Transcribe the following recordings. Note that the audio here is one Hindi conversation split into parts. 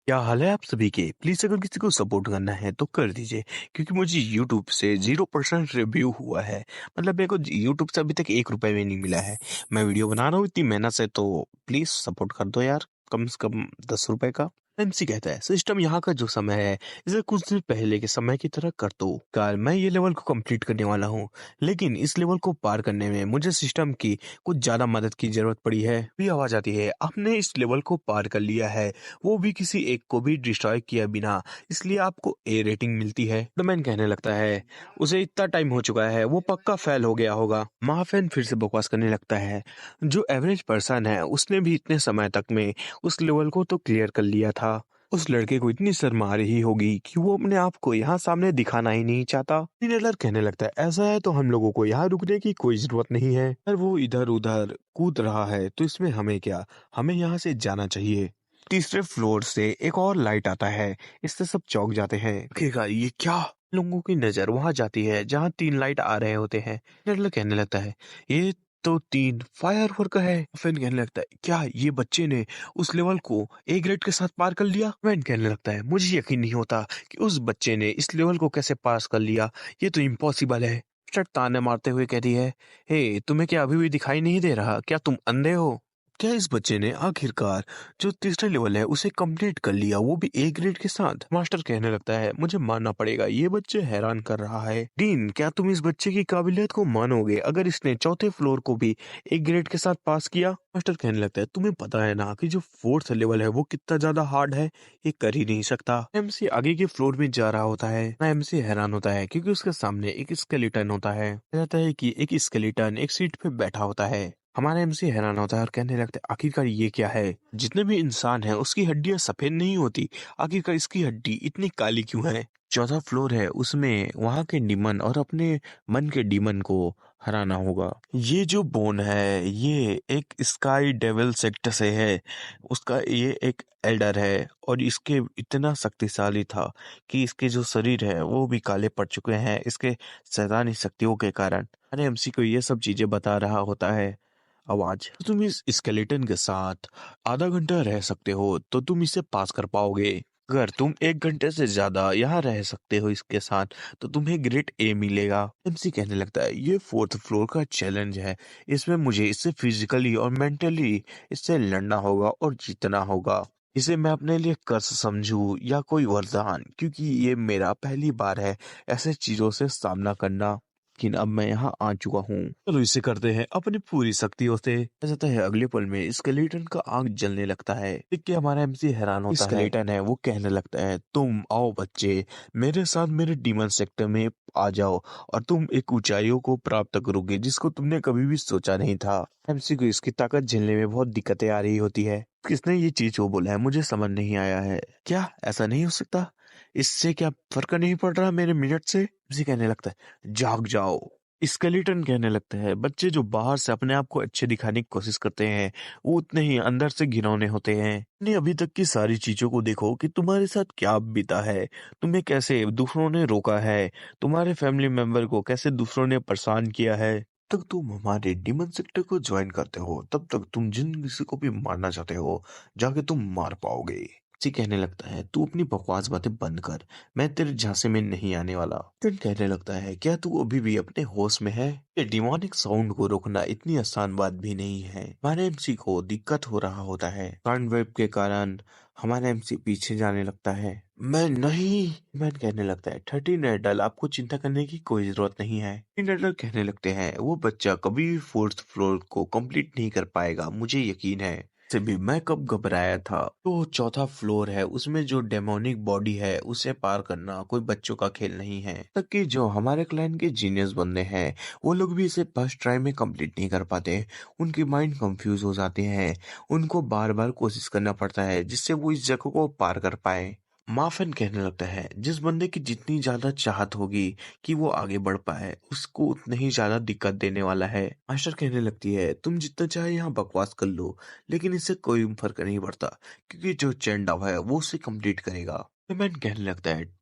क्या हाल है आप सभी के? प्लीज़ अगर किसी को सपोर्ट करना है तो कर दीजिए, क्योंकि मुझे यूट्यूब से 0% रिव्यू हुआ है। मतलब मेरे को यूट्यूब से अभी तक ₹1 भी नहीं मिला है। मैं वीडियो बना रहा हूँ इतनी मेहनत से, तो प्लीज़ सपोर्ट कर दो यार, कम से कम ₹10 का। एमसी कहता है सिस्टम यहाँ का जो समय है इसे कुछ दिन पहले के समय की तरह कर दो। कल मैं ये लेवल को कंप्लीट करने वाला हूँ, लेकिन इस लेवल को पार करने में मुझे सिस्टम की कुछ ज्यादा मदद की जरूरत पड़ी है। भी आवाज आती है, आपने इस लेवल को पार कर लिया है, वो भी किसी एक को भी डिस्ट्रॉय किया बिना, इसलिए आपको ए रेटिंग मिलती है। डोमेन कहने लगता है उसे इतना टाइम हो चुका है, वो पक्का फेल हो गया होगा। महाफैन फिर से बकवास करने लगता है, जो एवरेज पर्सन है उसने भी इतने समय तक में उस लेवल को तो क्लियर कर लिया था। उस लड़के को इतनी शर्म आ रही होगी कि वो अपने आप को यहाँ सामने दिखाना ही नहीं चाहता। टीनेलर कहने लगता है ऐसा है तो हम लोगों को यहाँ रुकने की कोई जरूरत नहीं है, पर वो इधर उधर कूद रहा है तो इसमें हमें क्या, हमें यहाँ से जाना चाहिए। तीसरे फ्लोर से एक और लाइट आता है, इससे सब चौंक जाते हैं। देखिएगा ये क्या, लोगों की नजर वहां जाती है जहां 3 लाइट आ रहे होते हैं। टीनेलर कहने लगता है ये तो 3 फायर वर्क है। फिर कहने लगता है क्या ये बच्चे ने उस लेवल को ए ग्रेड के साथ पार कर लिया। वैन कहने लगता है मुझे यकीन नहीं होता कि उस बच्चे ने इस लेवल को कैसे पास कर लिया, ये तो इम्पॉसिबल है। शट ताने मारते हुए कहती है, हे तुम्हें क्या अभी भी दिखाई नहीं दे रहा, क्या तुम अंधे हो? क्या इस बच्चे ने आखिरकार जो तीसरा लेवल है उसे कंप्लीट कर लिया, वो भी ए ग्रेड के साथ? मास्टर कहने लगता है मुझे मानना पड़ेगा, ये बच्चे हैरान कर रहा है। डीन क्या तुम इस बच्चे की काबिलियत को मानोगे अगर इसने चौथे फ्लोर को भी एक ग्रेड के साथ पास किया? मास्टर कहने लगता है तुम्हें पता है ना कि जो फोर्थ लेवल है वो कितना ज्यादा हार्ड है, ये कर ही नहीं सकता। एमसी आगे के फ्लोर में जा रहा होता है ना, एमसी हैरान होता है क्योंकि उसके सामने एक स्केलेटन होता है। कहता है कि एक स्केलेटन एक सीट पे बैठा होता है। हमारा एमसी हैरान होता है और कहने लगता है आखिरकार ये क्या है, जितने भी इंसान हैं उसकी हड्डियां सफेद नहीं होती, आखिरकार इसकी हड्डी इतनी काली क्यों है? चौथा फ्लोर है, उसमें वहां के डीमन और अपने मन के डीमन को हराना होगा। ये जो बोन है ये एक स्काई डेविल सेक्टर से है, उसका ये एक एल्डर है और इसके इतना शक्तिशाली था कि इसके जो शरीर है वो भी काले पड़ चुके हैं इसके शैतानी शक्तियों के कारण। अरे एमसी को ये सब चीजें बता रहा होता है। आवाज, तो तुम इस स्केलेटन के साथ आधा घंटा रह सकते हो तो तुम इसे पास कर पाओगे। अगर तुम 1 घंटे से ज्यादा यहाँ रह सकते हो इसके साथ तो तुम्हें ग्रेड ए मिलेगा। एमसी कहने लगता है ये फोर्थ फ्लोर का चैलेंज है, इसमें मुझे इससे फिजिकली और मेंटली इससे लड़ना होगा और जीतना होगा। इसे मैं अपने लिए कर्ज समझूं या कोई वरदान, क्योंकि ये मेरा पहली बार है ऐसे चीजों से सामना करना, लेकिन अब मैं यहाँ आ चुका हूँ, चलो इसे करते हैं अपनी पूरी शक्तियों से। ऐसा जाता है अगले पल में स्केलेटन का आग जलने लगता है। देख के हमारा एमसी हैरान होता है। स्केलेटन है वो कहने लगता है तुम आओ बच्चे, मेरे साथ मेरे डीमन सेक्टर में आ जाओ और तुम एक ऊंचाइयों को प्राप्त करोगे जिसको तुमने कभी भी सोचा नहीं था। एमसी को इसकी ताकत झेलने में बहुत दिक्कतें आ रही होती है। किसने ये चीज वो बोला है मुझे समझ नहीं आया है, क्या ऐसा नहीं हो सकता? इससे क्या फर्क नहीं पड़ रहा मेरे मिनट से? एमसी कहने लगता है जाग जाओ। स्केलेटन कहने लगता है बच्चे जो बाहर से अपने आप को अच्छे दिखाने की कोशिश करते हैं वो उतने ही अंदर से घिनौने होते हैं। ने अभी तक की सारी चीजों को देखो कि तुम्हारे साथ क्या बीता है, तुम्हें कैसे दूसरों ने रोका है, तुम्हारे फैमिली मेंबर को कैसे दूसरों ने परेशान किया है। तक तुम हमारे डीमन सेक्टर को ज्वाइन करते हो तब तक तुम जिन किसी को भी मारना चाहते हो जाके तुम मार पाओगे। जी कहने लगता है तू अपनी बकवास बातें बंद कर, मैं तेरे झांसे में नहीं आने वाला। फिर कहने लगता है क्या तू अभी भी अपने होश में है? ये डिमोनिक साउंड को रोकना इतनी आसान बात भी नहीं है। हमारे एमसी को दिक्कत हो रहा होता है, साउंड वेव के कारण हमारा एमसी पीछे जाने लगता है। मैं नहीं, मैं कहने लगता है 13 एडल आपको चिंता करने की कोई जरूरत नहीं है। 13 एडल कहने लगते हैं वो बच्चा कभी भी फोर्थ फ्लोर को कंप्लीट नहीं कर पाएगा, मुझे यकीन है। से भी मैं कब घबराया था। तो चौथा फ्लोर है उसमें जो डेमोनिक बॉडी है उसे पार करना कोई बच्चों का खेल नहीं है। तक कि जो हमारे क्लाइन के जीनियस बंदे हैं वो लोग भी इसे फर्स्ट ट्राई में कंप्लीट नहीं कर पाते, उनके माइंड कंफ्यूज हो जाते हैं, उनको बार बार कोशिश करना पड़ता है जिससे वो इस जगह को पार कर पाए। माफिन कहने लगता है जिस बंदे की जितनी ज्यादा चाहत होगी कि वो आगे बढ़ पाए उसको उतनी ही ज्यादा दिक्कत देने वाला है। मास्टर कहने लगती है तुम जितना चाहे यहाँ बकवास कर लो, लेकिन इससे कोई फर्क नहीं पड़ता क्योंकि जो चैंड डाव है वो उसे कंप्लीट करेगा। मैन कहने लगता है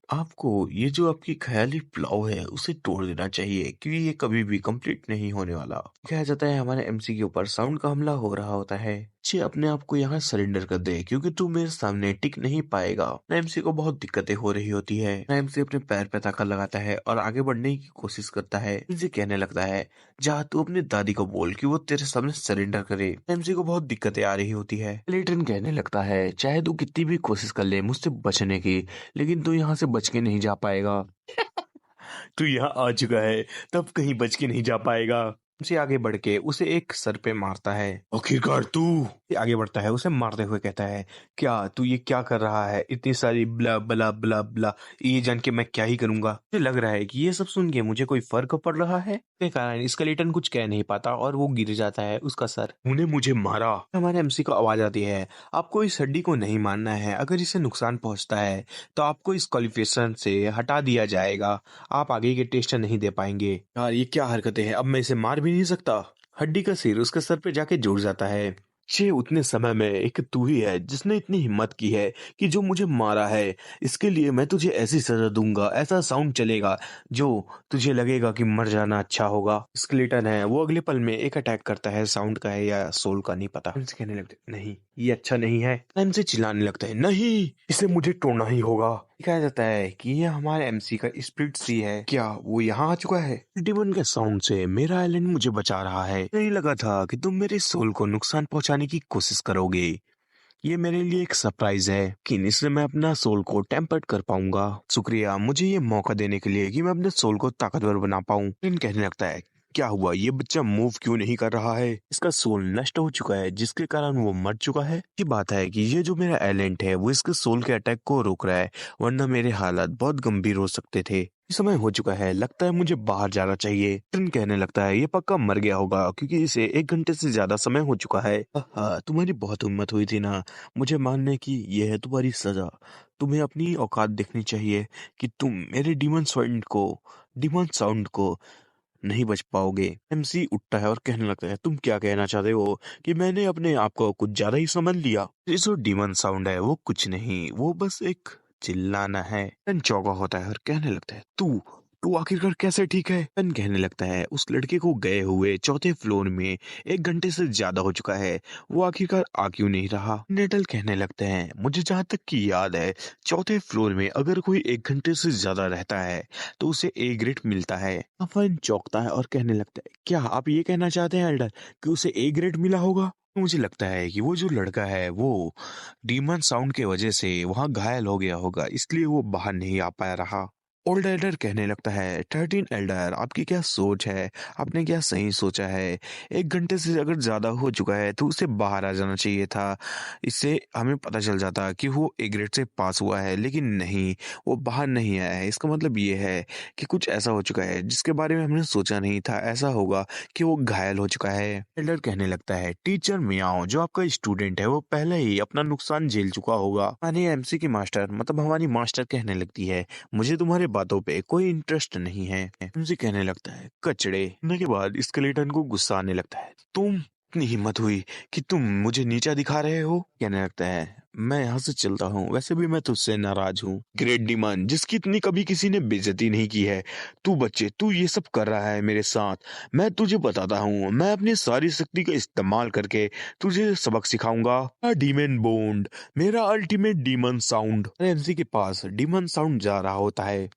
आपको ये जो आपकी ख्याली पुलाव है उसे तोड़ देना चाहिए क्योंकि ये कभी भी कंप्लीट नहीं होने वाला। कहा जाता है हमारे एमसी के ऊपर साउंड का हमला हो रहा होता है। चे अपने आप को यहाँ सरेंडर कर दे क्योंकि तू मेरे सामने टिक नहीं पाएगा। एमसी को बहुत दिक्कतें हो रही होती है। एमसी अपने पैर पे ताकत लगाता है और आगे बढ़ने की कोशिश करता है। एमसी कहने लगता है जा तू अपनी दादी को बोल कि वो तेरे सामने सरेंडर करे। एमसी को बहुत दिक्कतें आ रही होती है। स्केलेटन कहने लगता है चाहे तू कितनी भी कोशिश कर ले मुझसे बचने की, लेकिन तू यहाँ से बच के नहीं जा पाएगा। तू यहाँ आ चुका है तब कहीं बच के नहीं जा पाएगा। उसे आगे बढ़ के उसे एक सर पे मारता है। आखिरकार तू आगे बढ़ता है, उसे मारते हुए कहता है क्या तू ये क्या कर रहा है, इतनी सारी ब्ला ब्ला ब्ला ब्ला, ये जान के मैं क्या ही करूंगा। मुझे लग रहा है कि ये सब सुन के मुझे कोई फर्क पड़ रहा है। के कारण स्केलेटन कुछ कह नहीं पाता और वो गिर जाता है उसका सर। तूने मुझे मारा। हमारे एमसी को आवाज आती है आपको इस हड्डी को नहीं मानना है, अगर इसे नुकसान पहुंचता है तो आपको इस क्वालिफिकेशन से हटा दिया जाएगा, आप आगे के टेस्ट नहीं दे पाएंगे। यार ये क्या हरकतें हैं, अब मैं इसे मार भी नहीं सकता। हड्डी का सिर उसके सर पे जाके जुड़ जाता है। छे उतने समय में एक तू ही है जिसने इतनी हिम्मत की है कि जो मुझे मारा है, इसके लिए मैं तुझे ऐसी सजा दूंगा, ऐसा साउंड चलेगा जो तुझे लगेगा कि मर जाना अच्छा होगा। स्केलेटन है वो अगले पल में एक अटैक करता है, साउंड का है या सोल का नहीं पता। एमसी कहने लगते नहीं ये अच्छा नहीं है। एमसी चिल्लाने लगता है नहीं इसे मुझे तोड़ना ही होगा। दिखाया जाता है कि ये हमारे एमसी का स्प्लिट सी है। क्या वो यहाँ आ चुका है? डिमन के साउंड से मेरा आइलैंड मुझे बचा रहा है। नहीं लगा था कि तुम मेरे सोल को नुकसान पहुंचाने की कोशिश करोगे। ये मेरे लिए एक सरप्राइज है कि इससे मैं अपना सोल को टेम्पर्ड कर पाऊंगा। शुक्रिया मुझे ये मौका देने के लिए कि मैं अपने सोल को ताकतवर बना पाऊं। लिन कहने लगता है क्या हुआ, ये बच्चा मूव क्यों नहीं कर रहा है? इसका सोल नष्ट हो चुका है जिसके कारण वो मर चुका है। ये बात है कि ये जो मेरा एलेंट है वो इसके सोल के अटैक को रोक रहा है, वरना मेरे हालात बहुत गंभीर हो सकते थे। समय हो चुका है, लगता है मुझे बाहर जाना चाहिए। ट्रिन कहने लगता है ये पक्का मर गया होगा क्योंकि इसे 1 घंटे से ज्यादा समय हो चुका है। तुम्हारी बहुत हिम्मत हुई थी ना मुझे मारने की, ये है तुम्हारी सजा। तुम्हें अपनी औकात देखनी चाहिए कि तुम मेरे डिमन साउंड को नहीं बच पाओगे। एमसी उठता है और कहने लगता है तुम क्या कहना चाहते हो कि मैंने अपने आप को कुछ ज्यादा ही समझ लिया? ये जो डीमन साउंड है वो कुछ नहीं, वो बस एक चिल्लाना है। पेन चौका होता है और कहने लगता है तू तू आखिरकार कैसे ठीक है? पेन कहने लगता है उस लड़के को गए हुए चौथे फ्लोर में 1 घंटे से ज्यादा हो चुका है, वो आखिरकार आ क्यों नहीं रहा? नेटल कहने लगते हैं मुझे जहाँ तक की याद है चौथे फ्लोर में अगर कोई 1 घंटे से ज्यादा रहता है तो उसे ए ग्रेड मिलता है। अफन चौंकता है और कहने लगता है क्या आप ये कहना चाहते हैं एल्डर कि उसे ए ग्रेड मिला होगा? मुझे लगता है कि वो जो लड़का है वो डीमन साउंड के वजह से वहां घायल हो गया होगा, इसलिए वो बाहर नहीं आ पा रहा। ओल्ड एल्डर कहने लगता है 13 एल्डर आपकी क्या सोच है, आपने क्या सही सोचा है। 1 घंटे से अगर ज्यादा हो चुका है तो उसे बाहर आ जाना चाहिए था, इससे हमें पता चल जाता कि वो ए ग्रेड से पास हुआ है, लेकिन नहीं वो बाहर नहीं आया है। इसका मतलब ये है कि कुछ ऐसा हो चुका है जिसके बारे में हमने सोचा नहीं था, ऐसा होगा कि वो घायल हो चुका है। एल्डर कहने लगता है टीचर मियाओ जो आपका स्टूडेंट है वो पहले ही अपना नुकसान झेल चुका होगा। यानी एमसी की मास्टर मतलब हमारी मास्टर कहने लगती है मुझे तुम्हारे बातों पे कोई इंटरेस्ट नहीं है। एमसी कहने लगता है कचड़े। के बाद स्केलेटन को गुस्सा आने लगता है तुम इतनी हिम्मत हुई कि तुम मुझे नीचा दिखा रहे हो? कहने लगता है मैं यहाँ से चलता हूँ, वैसे भी मैं तुझसे नाराज हूँ। ग्रेट डिमांड जिसकी इतनी कभी किसी ने बेइज्जती नहीं की है, तू ये सब कर रहा है मेरे साथ। मैं तुझे बताता हूँ, मैं अपनी सारी शक्ति का इस्तेमाल करके तुझे सबक सिखाऊंगा। डीमन बोन्ड मेरा अल्टीमेट डीमन साउंड। एमसी के पास डीमन साउंड जा रहा होता है।